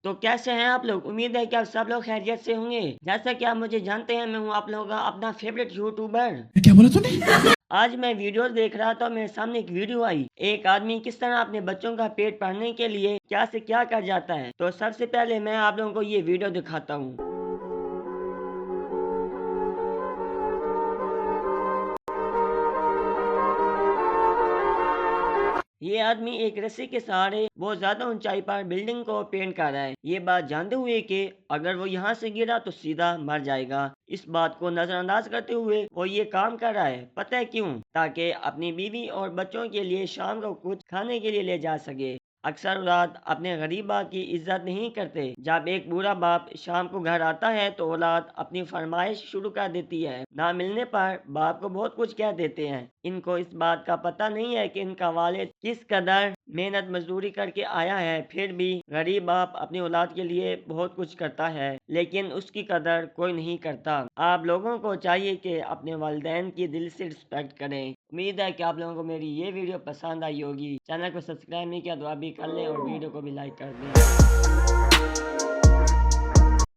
तो कैसे हैं आप लोग? उम्मीद है कि आप सब लोग खैरियत से होंगे। जैसा कि आप मुझे जानते हैं, मैं हूँ आप लोगों का अपना फेवरेट यूट्यूबर। क्या बोला तूने? आज मैं वीडियोस देख रहा था, मेरे सामने एक वीडियो आई। एक आदमी किस तरह अपने बच्चों का पेट भरने के लिए क्या से क्या कर जाता है। तो सबसे पहले मैं आप लोगों को ये वीडियो दिखाता हूँ। ये आदमी एक रस्सी के सहारे बहुत ज्यादा ऊंचाई पर बिल्डिंग को पेंट कर रहा है, ये बात जानते हुए कि अगर वो यहाँ से गिरा तो सीधा मर जाएगा। इस बात को नजरअंदाज करते हुए वो ये काम कर रहा है। पता है क्यों? ताकि अपनी बीवी और बच्चों के लिए शाम को कुछ खाने के लिए ले जा सके। अक्सर औलाद अपने गरीब बाप की इज्जत नहीं करते। जब एक बुरा बाप शाम को घर आता है तो औलाद अपनी फरमाइश शुरू कर देती है। ना मिलने पर बाप को बहुत कुछ कह देते हैं। इनको इस बात का पता नहीं है कि इनका वालिद किस कदर मेहनत मजदूरी करके आया है। फिर भी गरीब बाप अपनी औलाद के लिए बहुत कुछ करता है, लेकिन उसकी कदर कोई नहीं करता। आप लोगों को चाहिए कि अपने वालिदैन की दिल से रिस्पेक्ट करें। उम्मीद है कि आप लोगों को मेरी ये वीडियो पसंद आई होगी। चैनल को सब्सक्राइब नहीं किया तो अभी कर लें और वीडियो को भी लाइक कर दें।